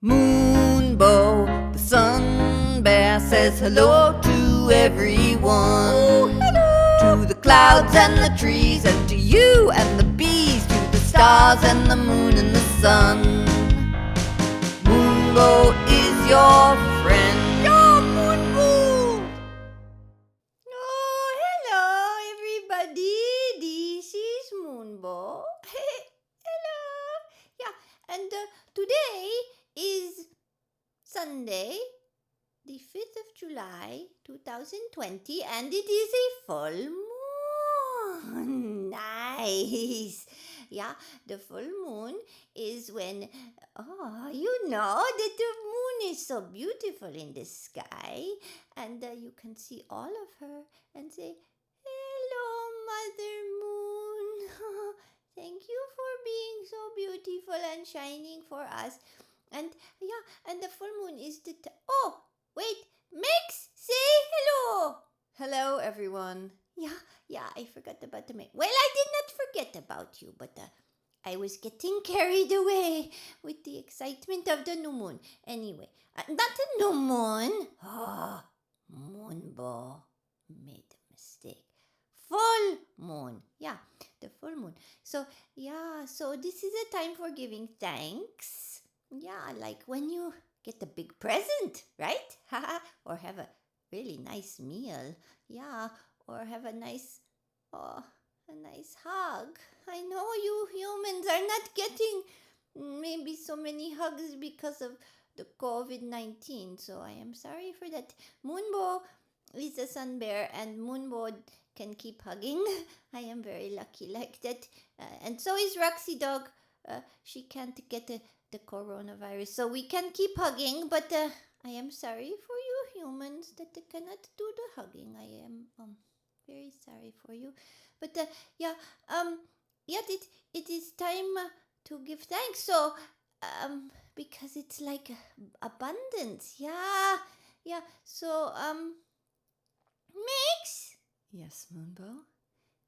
Moonbow, the sun bear, says hello to everyone. Oh, hello! To the clouds and the trees, and to you and the bees, to the stars and the moon and the sun. Moonbow is your friend. Your Moonbow! Oh, hello, everybody. This is Moonbow. Hello. Yeah, and today is Sunday, the 5th of July, 2020, and it is a full moon. Nice. Yeah, the full moon is when, you know that the moon is so beautiful in the sky, and you can see all of her and say, hello, Mother Moon. Thank you for being so beautiful and shining for us. And yeah, and the full moon is the oh, wait, Max, say hello. Hello, everyone. Yeah, I forgot about the Max. Well, I did not forget about you, but I was getting carried away with the excitement of the new moon. Anyway, not the new moon. Oh, Moonbow made a mistake. Full moon. Yeah, the full moon. So, yeah, so this is a time for giving thanks. Yeah, like when you get a big present, right? Or have a really nice meal. Yeah, or have a nice hug. I know you humans are not getting maybe so many hugs because of the COVID-19. So I am sorry for that. Moonbow is a sun bear, and Moonbow can keep hugging. I am very lucky like that. And so is Roxy Dog. She can't get the coronavirus. So we can keep hugging, but I am sorry for you humans that cannot do the hugging. I am very sorry for you. But yeah, it is time to give thanks. So because it's like abundance. Yeah. So Mix, Yes, Moonbow.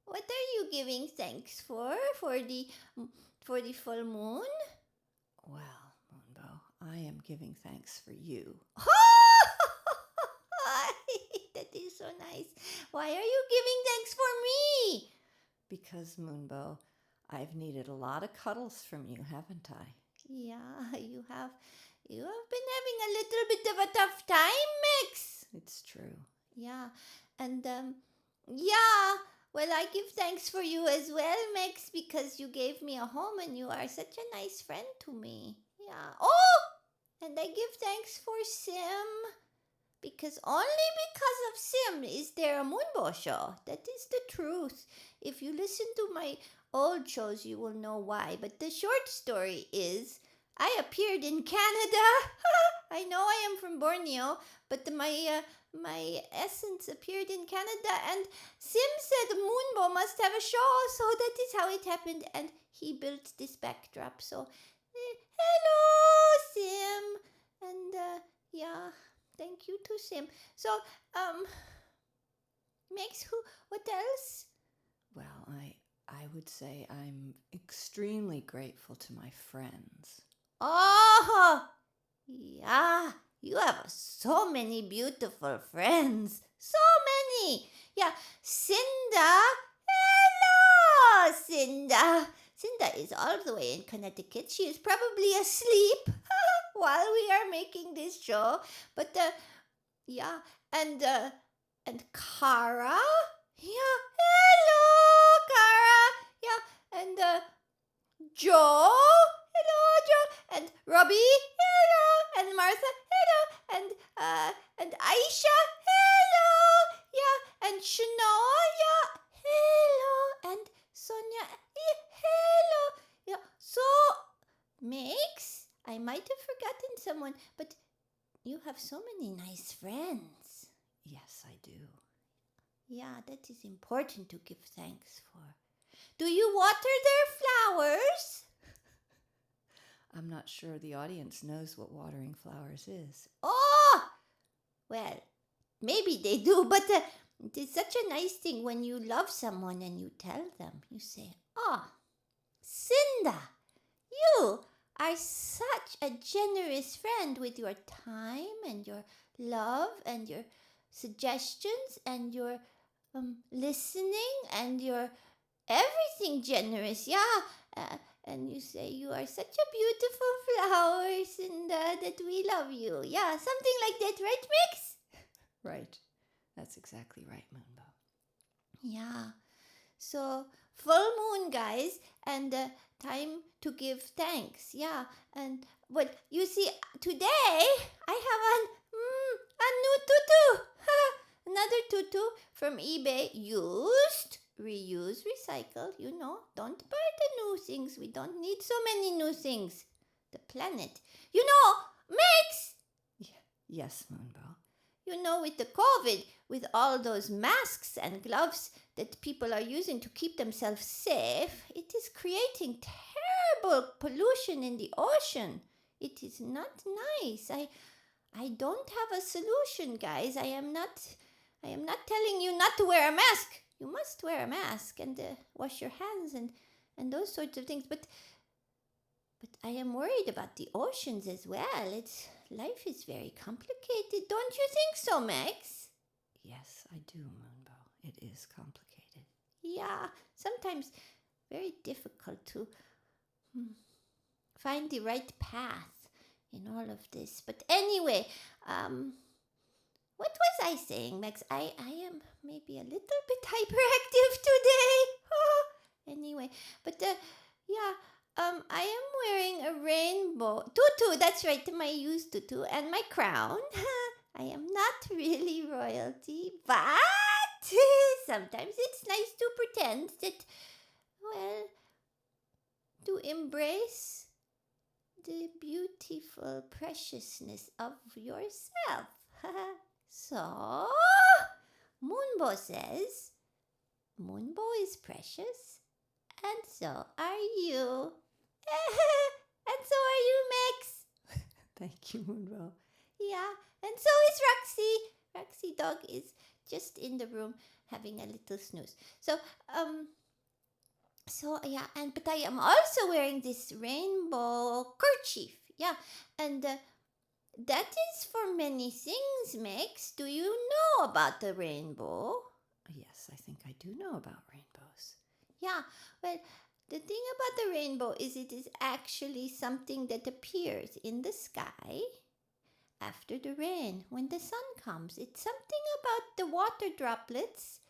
what are you giving thanks for the full moon? Well, Moonbow, I am giving thanks for you. That is so nice. Why are you giving thanks for me? Because, Moonbow, I've needed a lot of cuddles from you, haven't I? Yeah, you have been having a little bit of a tough time, Mix. It's true. Yeah, and yeah. Well, I give thanks for you as well, Mix, because you gave me a home and you are such a nice friend to me. Yeah. Oh, and I give thanks for Sim, because only because of Sim is there a Moonbow show. That is the truth. If you listen to my old shows, you will know why. But the short story is I appeared in Canada. I know I am from Borneo, but my essence appeared in Canada, and Sim said Moonbow must have a show, so that is how it happened, and he built this backdrop. So, hello, Sim, and yeah. Thank you to Sim. So, Max, what else? Well, I would say I'm extremely grateful to my friends. Oh, yeah, you have so many beautiful friends. So many. Yeah, Cinda. Hello, Cinda. Cinda is all the way in Connecticut. She is probably asleep while we are making this show. But yeah, and Kara. Yeah, hello, Kara. Yeah, and Joe. Hello, Joe. And Robbie. Hello. And Martha. Hello. And Aisha. Hello. Yeah. And Shanoa. Yeah. Hello. And Sonia. Yeah. Hello. Yeah. So, Mix, I might have forgotten someone, but you have so many nice friends. Yes, I do. Yeah, that is important to give thanks for. Do you water their flowers? I'm not sure the audience knows what watering flowers is. Oh, well, maybe they do, but it is such a nice thing when you love someone and you tell them. You say, oh, Cinda, you are such a generous friend with your time and your love and your suggestions and your listening and your everything generous. Yeah. And you say you are such a beautiful flower, Cinda, that we love you. Yeah, something like that, right, Mix? Right. That's exactly right, Moonbow. Yeah. So, full moon, guys, and time to give thanks. Yeah. And well, you see, today I have a new tutu. Another tutu from eBay. Used, reuse, recycle. You know, don't buy the new things. We don't need so many new things. The planet. You know, Mix! Yes, Moonbow. You know, with the COVID, with all those masks and gloves that people are using to keep themselves safe, it is creating terrible pollution in the ocean. It is not nice. I don't have a solution, guys. I am not telling you not to wear a mask. You must wear a mask and wash your hands and those sorts of things. But I am worried about the oceans as well. Life is very complicated. Don't you think so, Max? Yes, I do, Moonbow. It is complicated. Yeah, sometimes very difficult to find the right path in all of this. But anyway, what was I saying, Max? I am maybe a little bit hyperactive today. Anyway, but yeah, I am wearing a rainbow tutu. That's right, my used tutu and my crown. I am not really royalty, but sometimes it's nice to pretend that, well, to embrace the beautiful preciousness of yourself. So, Moonbow says, Moonbow is precious, and so are you. And so are you, Max. Thank you, Moonbow. Yeah, and so is Roxy. Roxy dog is just in the room having a little snooze. So yeah, but I am also wearing this rainbow kerchief. Yeah, and that is for many things, Max. Do you know about the rainbow? Yes, I think I do know about rainbows. Yeah, well, the thing about the rainbow is it is actually something that appears in the sky after the rain when the sun comes. It's something about the water droplets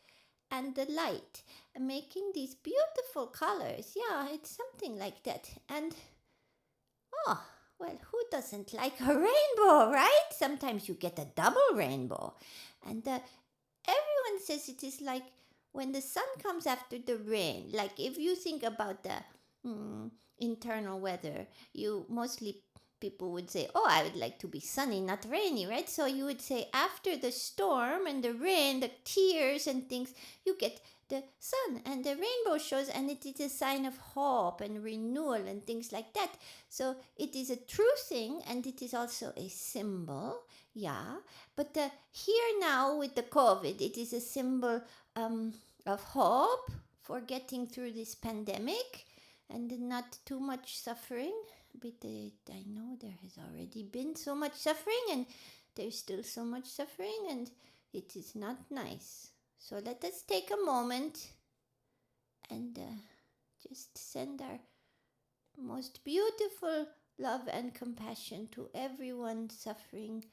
and the light making these beautiful colors. Yeah, it's something like that. And oh, well, who doesn't like a rainbow, right? Sometimes you get a double rainbow. And everyone says it is like when the sun comes after the rain. Like if you think about the internal weather, you mostly people would say, oh, I would like to be sunny, not rainy, right? So you would say after the storm and the rain, the tears and things, you get the sun and the rainbow shows, and it is a sign of hope and renewal and things like that. So it is a true thing, and it is also a symbol, yeah. But here now with the COVID, it is a symbol of hope for getting through this pandemic and not too much suffering. But I know there has already been so much suffering, and there's still so much suffering, and it is not nice. So let us take a moment and just send our most beautiful love and compassion to everyone suffering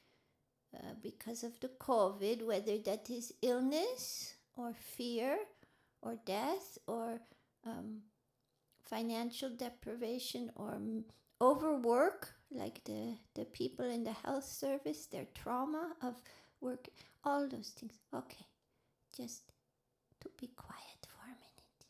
because of the COVID, whether that is illness or fear or death or financial deprivation or overwork, like the people in the health service, their trauma of work, all those things. Okay, just to be quiet for a minute.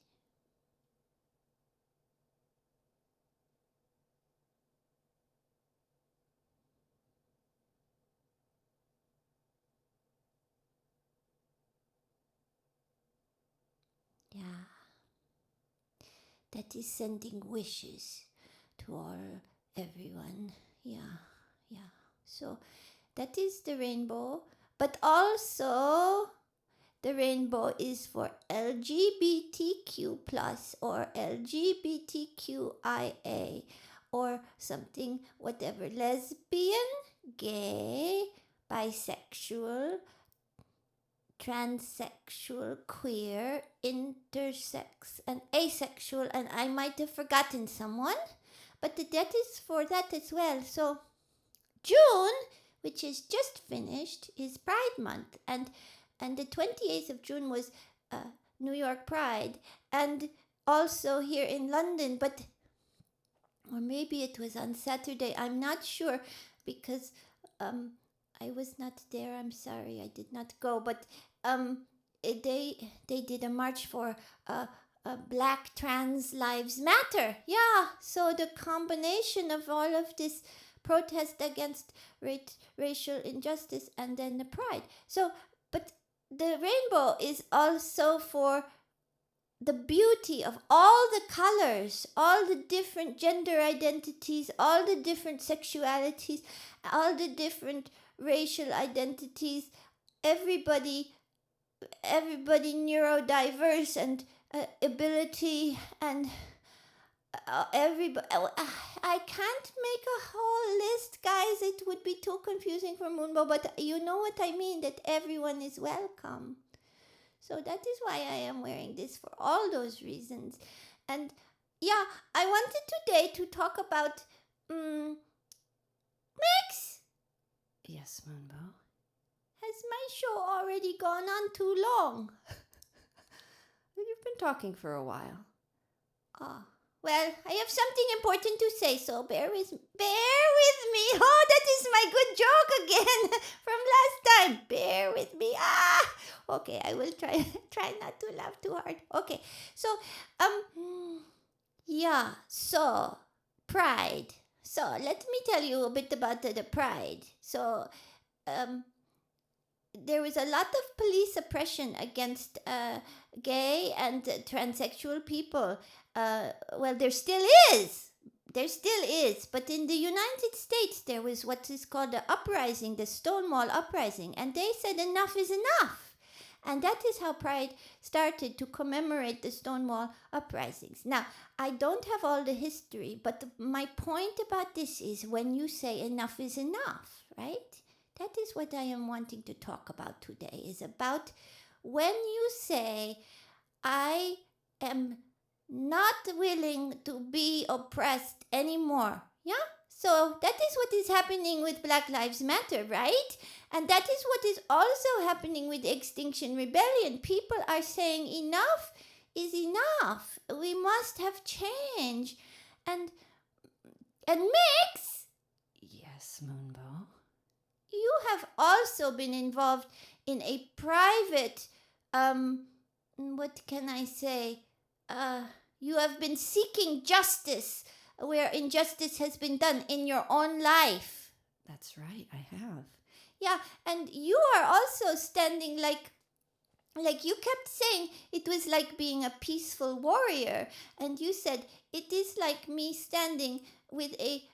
Yeah, that is sending wishes to all everyone. Yeah, yeah. So that is the rainbow, but also the rainbow is for LGBTQ plus or LGBTQIA or something, whatever, lesbian, gay, bisexual, transsexual, queer, intersex, and asexual, and I might have forgotten someone, but that is for that as well. So June, which is just finished, is Pride Month, and the 28th of June was New York Pride, and also here in London, but or maybe it was on Saturday. I'm not sure because I was not there. I'm sorry, I did not go. But they did a march for Black Trans Lives Matter. Yeah. So the combination of all of this protest against racial injustice and then the pride. So, but the rainbow is also for the beauty of all the colors, all the different gender identities, all the different sexualities, all the different racial identities, everybody neurodiverse and ability and everybody. I can't make a whole list, guys. It would be too confusing for Moonbow, but you know what I mean, that everyone is welcome. So that is why I am wearing this, for all those reasons. And yeah, I wanted today to talk about Max. Yes, Moonbow. Has my show already gone on too long? You've been talking for a while. Oh, well, I have something important to say, so bear with me. Oh, that is my good joke again from last time. Bear with me. Okay, I will try not to laugh too hard. Okay, so yeah, so pride. So let me tell you a bit about the pride. So there was a lot of police oppression against gay and transsexual people. Well, there still is. But in the United States, there was what is called the uprising, the Stonewall Uprising, and they said enough is enough. And that is how Pride started, to commemorate the Stonewall Uprisings. Now, I don't have all the history, but my point about this is when you say enough is enough, right? That is what I am wanting to talk about today, is about when you say, I am not willing to be oppressed anymore. Yeah? So that is what is happening with Black Lives Matter, right? And that is what is also happening with Extinction Rebellion. People are saying enough is enough. We must have change. And Mix, Yes, Moonbow. you have also been involved in a private, what can I say? You have been seeking justice where injustice has been done in your own life. That's right, I have. Yeah, and you are also standing like you kept saying it was like being a peaceful warrior, and you said it is like me standing with a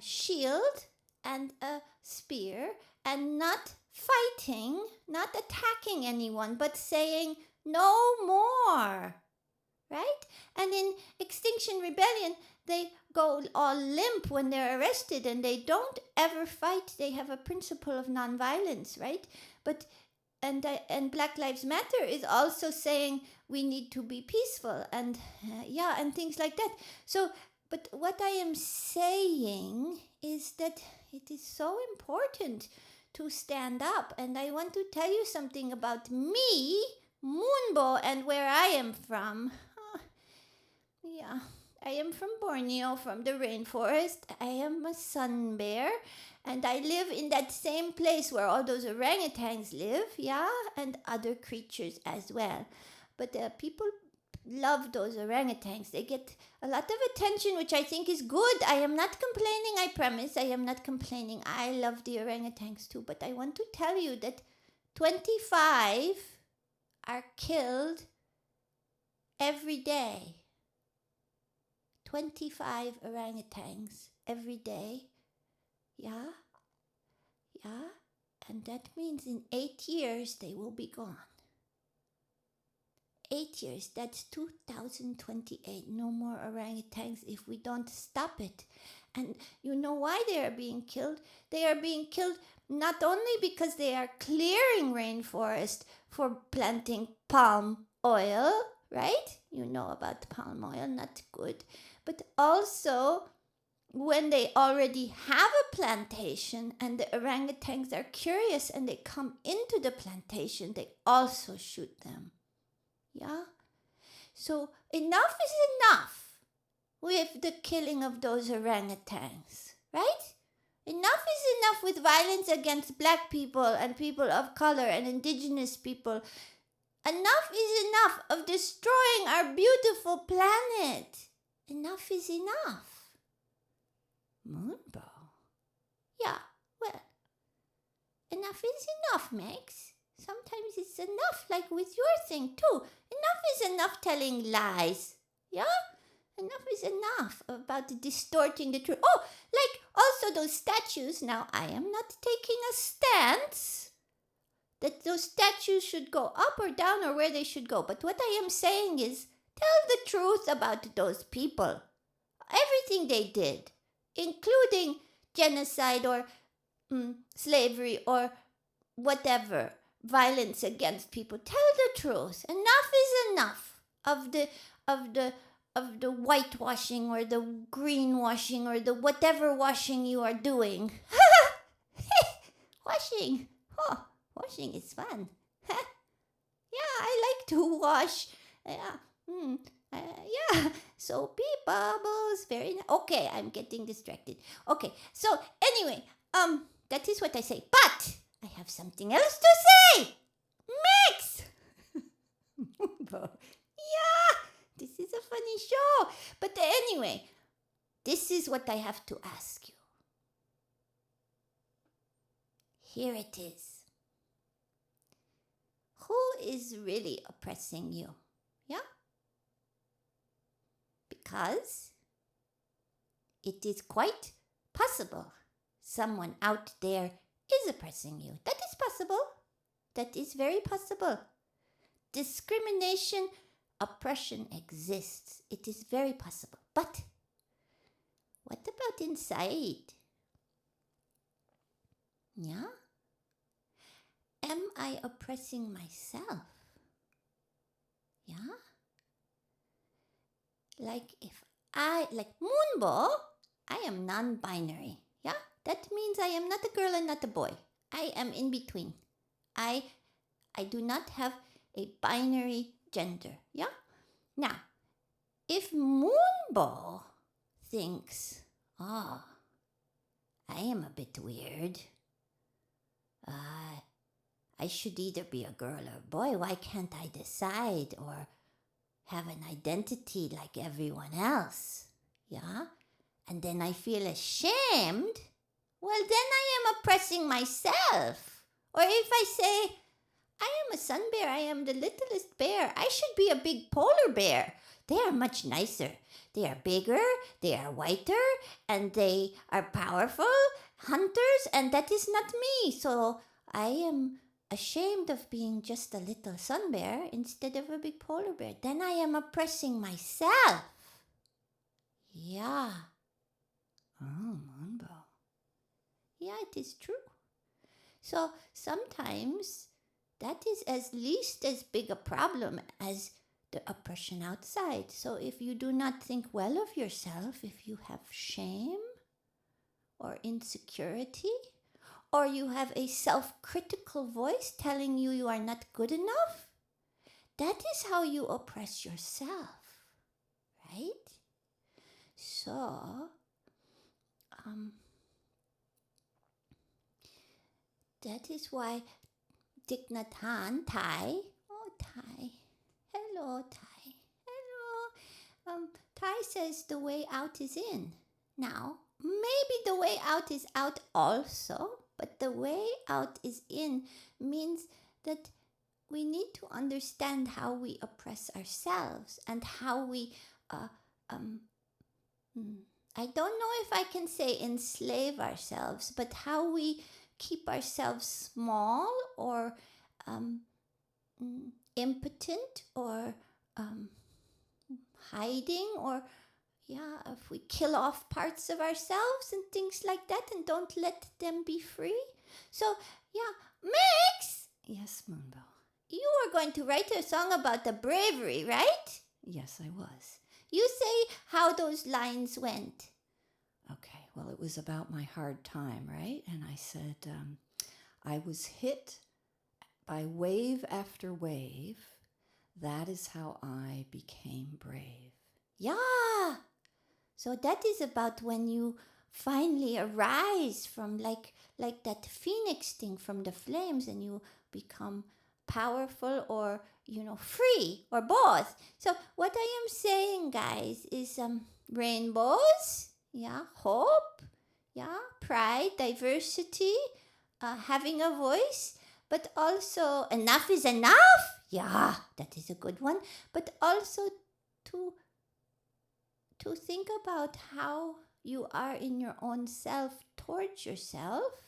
shield and a spear and not fighting, not attacking anyone, but saying no more. Right? And in Extinction Rebellion, they go all limp when they're arrested and they don't ever fight. They have a principle of nonviolence, right? But and Black Lives Matter is also saying we need to be peaceful and and things like that. So, but what I am saying is that it is so important to stand up, and I want to tell you something about me, Moonbow, and where I am from. Yeah, I am from Borneo, from the rainforest. I am a sun bear, and I live in that same place where all those orangutans live, yeah, and other creatures as well. But people love those orangutans. They get a lot of attention, which I think is good. I am not complaining, I promise. I am not complaining. I love the orangutans too, but I want to tell you that 25 are killed every day. 25 orangutans every day. Yeah. And that means in 8 years they will be gone. 8 years. That's 2028. No more orangutans if we don't stop it. And you know why they are being killed? They are being killed not only because they are clearing rainforest for planting palm oil, right? You know about palm oil, not good. But also when they already have a plantation and the orangutans are curious and they come into the plantation, they also shoot them. Yeah? So enough is enough with the killing of those orangutans, right? Enough is enough with violence against black people and people of color and indigenous people. Enough is enough of destroying our beautiful planet. Enough is enough. Moonbow? Yeah, well, enough is enough, Max. Sometimes it's enough, like with your thing too. Enough is enough telling lies. Yeah? Enough is enough about distorting the truth. Oh, like also those statues. Now, I am not taking a stance that those statues should go up or down or where they should go. But what I am saying is, tell the truth about those people. Everything they did, including genocide or slavery or whatever, violence against people. Tell the truth. Enough is enough of the whitewashing or the greenwashing or the whatever washing you are doing. Washing. Oh, washing is fun. Yeah, I like to wash. Yeah, soapy bubbles. Very nice. Okay, I'm getting distracted. Okay, so anyway, that is what I say. But I have something else to say. Mix. Yeah, this is a funny show. But anyway, this is what I have to ask you. Here it is. Who is really oppressing you? Yeah? Because it is quite possible someone out there is oppressing you. That is possible. That is very possible. Discrimination, oppression exists. It is very possible. But what about inside? Yeah? Am I oppressing myself? Yeah? Like Moonbow, I am non-binary. Yeah? That means I am not a girl and not a boy. I am in between. I do not have a binary gender. Yeah? Now, if Moonbow thinks, I am a bit weird. I should either be a girl or a boy. Why can't I decide or have an identity like everyone else? Yeah? And then I feel ashamed. Well, then I am oppressing myself. Or if I say, I am a sun bear, I am the littlest bear, I should be a big polar bear. They are much nicer. They are bigger, they are whiter, and they are powerful hunters, and that is not me. So I am ashamed of being just a little sun bear instead of a big polar bear. Then I am oppressing myself. Yeah. Oh, Moonbow. Yeah, it is true. So sometimes that is at least as big a problem as the oppression outside. So if you do not think well of yourself, if you have shame or insecurity, or you have a self-critical voice telling you you are not good enough, that is how you oppress yourself, right? So, that is why Thich Nhat Hanh, Thai, hello Thai, Thai says the way out is in. Now, maybe the way out is out also, but the way out is in means that we need to understand how we oppress ourselves and how we, I don't know if I can say enslave ourselves, but how we keep ourselves small or impotent or hiding, or if we kill off parts of ourselves and things like that and don't let them be free. So, Max! Yes, Moonbow. You were going to write a song about the bravery, right? Yes, I was. You say how those lines went. Okay, well, it was about my hard time, right? And I said, I was hit by wave after wave. That is how I became brave. Yeah. So that is about when you finally arise from like that phoenix thing from the flames, and you become powerful or free, or both. So what I am saying, guys, is rainbows, hope, pride, diversity, having a voice, but also enough is enough. Yeah, that is a good one. But also to think about how you are in your own self, towards yourself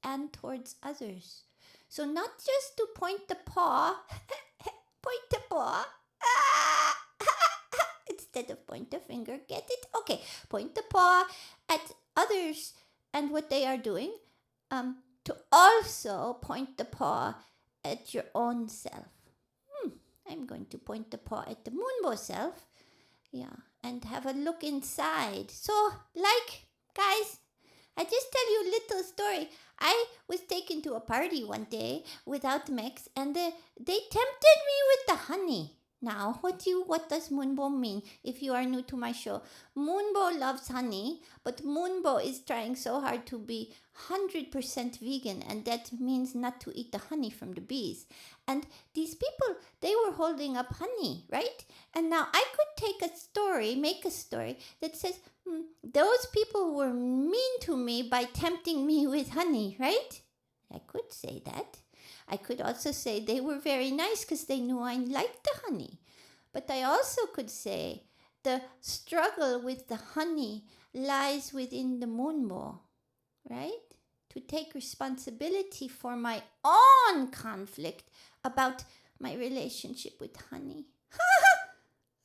and towards others. So not just to point the paw, instead of point the finger, get it? Okay, point the paw at others and what they are doing, to also point the paw at your own self. I'm going to point the paw at the Moonbow self, and have a look inside. So, guys, I just tell you a little story. I was taken to a party one day without Max, and they tempted me with the honey. Now, what does Moonbow mean? If you are new to my show, Moonbow loves honey, but Moonbow is trying so hard to be 100% vegan, and that means not to eat the honey from the bees. And these people, they were holding up honey, right? And now I could make a story that says, those people were mean to me by tempting me with honey, right? I could say that. I could also say they were very nice because they knew I liked the honey. But I also could say the struggle with the honey lies within the Moonbow, right? To take responsibility for my own conflict about my relationship with honey.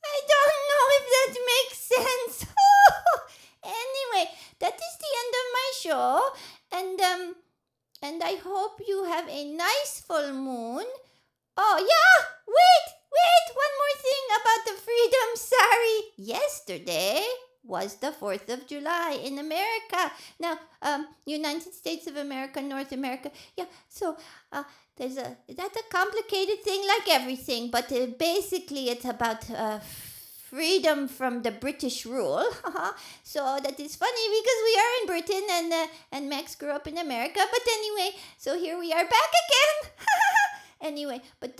I don't know if that makes sense. Anyway, that is the end of my show. And I hope you have a nice full moon. Oh, yeah! Wait! One more thing about the freedom. Sorry. Yesterday was the 4th of July in America. Now, United States of America, North America. Yeah, so that's a complicated thing like everything. But basically it's about freedom from the British rule. So that is funny because we are in Britain, and Max grew up in America. But anyway, so here we are back again. Anyway, but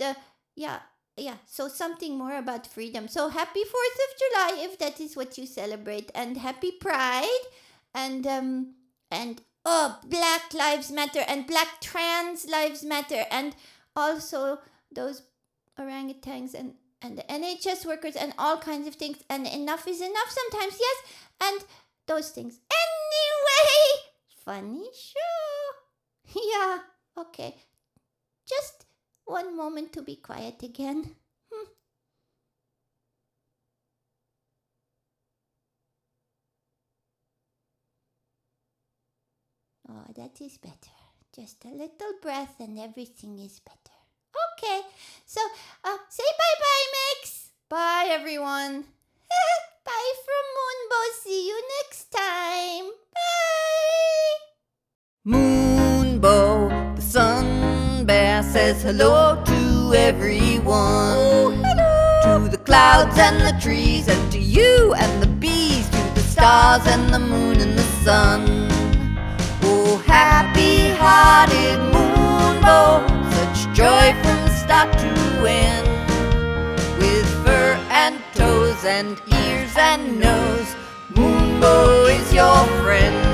so something more about freedom. So happy 4th of July if that is what you celebrate, and happy Pride, and Black Lives Matter, and Black Trans Lives Matter, and also those orangutans and the NHS workers and all kinds of things, and enough is enough sometimes, yes, and those things. Anyway, funny show. Yeah, okay. Just one moment to be quiet again. Oh, that is better. Just a little breath and everything is better. Okay, so say bye-bye, Max. Bye, everyone. Bye from Moonbow. See you next time. Bye. Moonbow, the sun bear, says hello to everyone. Oh, hello. To the clouds and the trees, and to you and the bees, to the stars and the moon and the sun. Oh, happy-hearted Moonbow, such joy from start to end. With fur and toes and ears and nose, Moonbow is your friend.